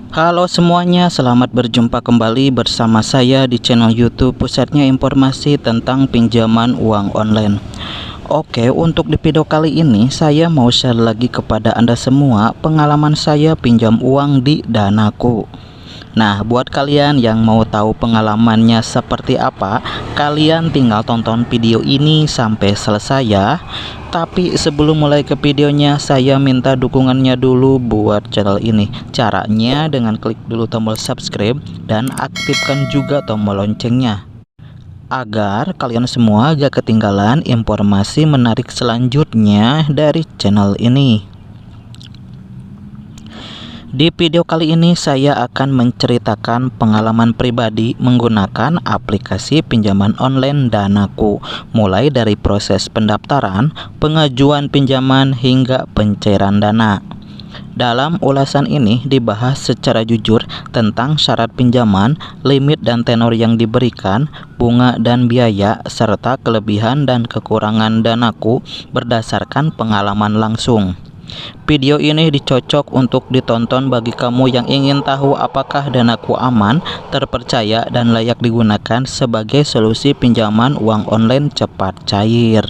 Halo semuanya, selamat berjumpa kembali bersama saya di channel YouTube Pusatnya Informasi tentang Pinjaman Uang Online. Oke, untuk di video kali ini saya mau share lagi kepada Anda semua pengalaman saya pinjam uang di Danaku. Nah, buat kalian yang mau tahu pengalamannya seperti apa, kalian tinggal tonton video ini sampai selesai ya. Tapi sebelum mulai ke videonya, saya minta dukungannya dulu buat channel ini. Caranya dengan klik dulu tombol subscribe dan aktifkan juga tombol loncengnya, agar kalian semua gak ketinggalan informasi menarik selanjutnya dari channel ini. Di video kali ini saya akan menceritakan pengalaman pribadi menggunakan aplikasi pinjaman online Danaku, mulai dari proses pendaftaran, pengajuan pinjaman hingga pencairan dana. Dalam ulasan ini dibahas secara jujur tentang syarat pinjaman, limit dan tenor yang diberikan, bunga dan biaya, serta kelebihan dan kekurangan Danaku berdasarkan pengalaman langsung. Video ini dicocok untuk ditonton bagi kamu yang ingin tahu apakah Danaku aman, terpercaya, dan layak digunakan sebagai solusi pinjaman uang online cepat cair.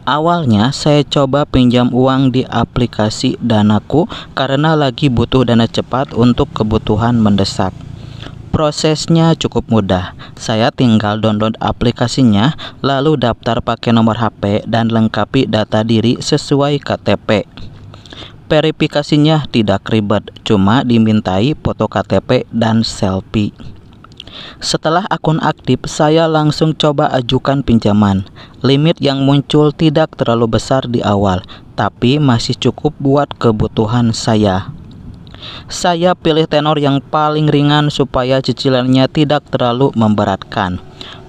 Awalnya saya coba pinjam uang di aplikasi Danaku karena lagi butuh dana cepat untuk kebutuhan mendesak. Prosesnya cukup mudah. Saya tinggal download aplikasinya, lalu daftar pakai nomor HP dan lengkapi data diri sesuai KTP. Verifikasinya tidak ribet, cuma dimintai foto KTP dan selfie. Setelah akun aktif, saya langsung coba ajukan pinjaman. Limit yang muncul tidak terlalu besar di awal, tapi masih cukup buat kebutuhan saya. Saya pilih tenor yang paling ringan supaya cicilannya tidak terlalu memberatkan.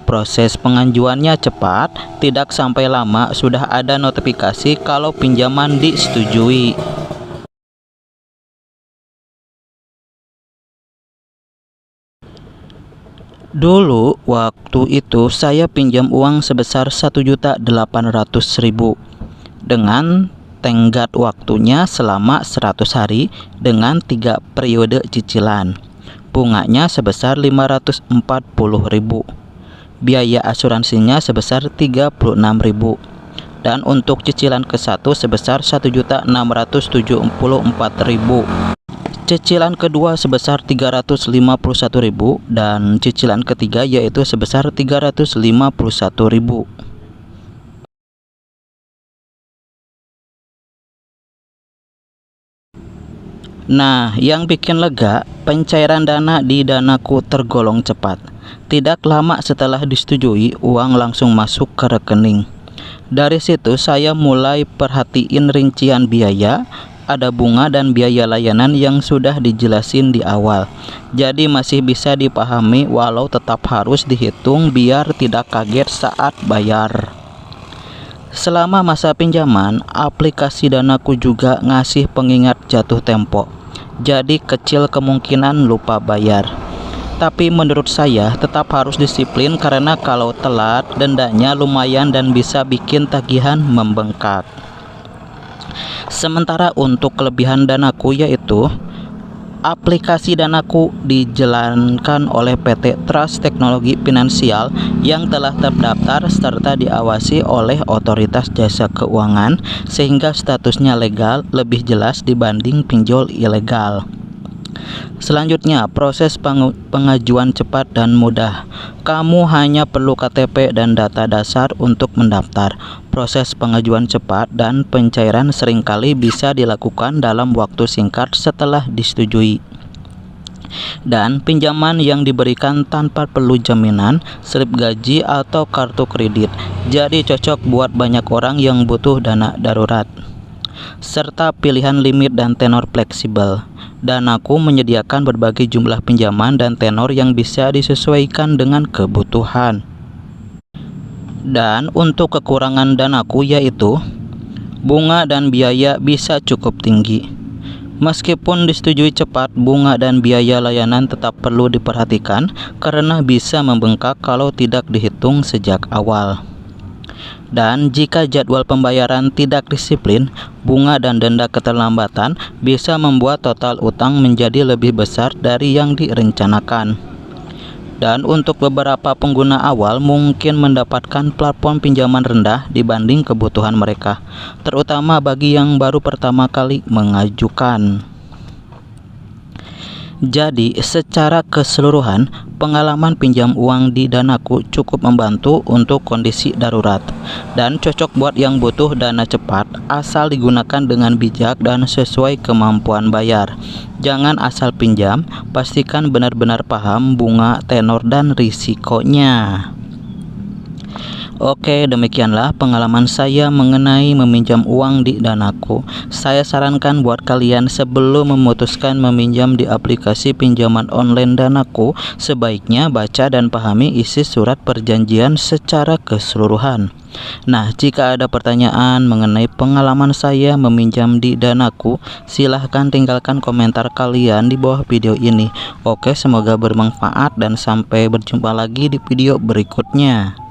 Proses pengajuannya cepat, tidak sampai lama sudah ada notifikasi kalau pinjaman disetujui. Dulu waktu itu saya pinjam uang sebesar 1.800.000 dengan tenggat waktunya selama 100 hari dengan 3 periode cicilan. Bunganya sebesar 540.000. Biaya asuransinya sebesar 36.000. Dan untuk cicilan ke-1 sebesar 1.674.000. Cicilan kedua sebesar 351.000 dan cicilan ketiga yaitu sebesar 351.000. Nah, yang bikin lega, pencairan dana di Danaku tergolong cepat. Tidak lama setelah disetujui, uang langsung masuk ke rekening. Dari situ saya mulai perhatiin rincian biaya, ada bunga dan biaya layanan yang sudah dijelasin di awal. Jadi masih bisa dipahami walau tetap harus dihitung biar tidak kaget saat bayar. Selama masa pinjaman, aplikasi Danaku juga ngasih pengingat jatuh tempo. Jadi kecil kemungkinan lupa bayar. Tapi menurut saya tetap harus disiplin karena kalau telat dendanya lumayan dan bisa bikin tagihan membengkak. Sementara untuk kelebihan Danaku yaitu aplikasi Danaku dijalankan oleh PT Trust Teknologi Finansial yang telah terdaftar serta diawasi oleh otoritas jasa keuangan sehingga statusnya legal lebih jelas dibanding pinjol ilegal. Selanjutnya, proses pengajuan cepat dan mudah. Kamu hanya perlu KTP dan data dasar untuk mendaftar. Proses pengajuan cepat dan pencairan seringkali bisa dilakukan dalam waktu singkat setelah disetujui. Dan pinjaman yang diberikan tanpa perlu jaminan, slip gaji atau kartu kredit. Jadi cocok buat banyak orang yang butuh dana darurat. Serta pilihan limit dan tenor fleksibel. Danaku menyediakan berbagai jumlah pinjaman dan tenor yang bisa disesuaikan dengan kebutuhan. Dan untuk kekurangan Danaku yaitu bunga dan biaya bisa cukup tinggi. Meskipun disetujui cepat, bunga dan biaya layanan tetap perlu diperhatikan karena bisa membengkak kalau tidak dihitung sejak awal. Dan jika jadwal pembayaran tidak disiplin, bunga dan denda keterlambatan bisa membuat total utang menjadi lebih besar dari yang direncanakan. Dan untuk beberapa pengguna awal mungkin mendapatkan plafon pinjaman rendah dibanding kebutuhan mereka, terutama bagi yang baru pertama kali mengajukan. Jadi, secara keseluruhan, pengalaman pinjam uang di Danaku cukup membantu untuk kondisi darurat dan cocok buat yang butuh dana cepat, asal digunakan dengan bijak dan sesuai kemampuan bayar. Jangan asal pinjam, pastikan benar-benar paham bunga, tenor, dan risikonya. Oke, demikianlah pengalaman saya mengenai meminjam uang di Danaku. Saya sarankan buat kalian sebelum memutuskan meminjam di aplikasi pinjaman online Danaku, sebaiknya baca dan pahami isi surat perjanjian secara keseluruhan. Nah, jika ada pertanyaan mengenai pengalaman saya meminjam di Danaku, silahkan tinggalkan komentar kalian di bawah video ini. Oke, semoga bermanfaat dan sampai berjumpa lagi di video berikutnya.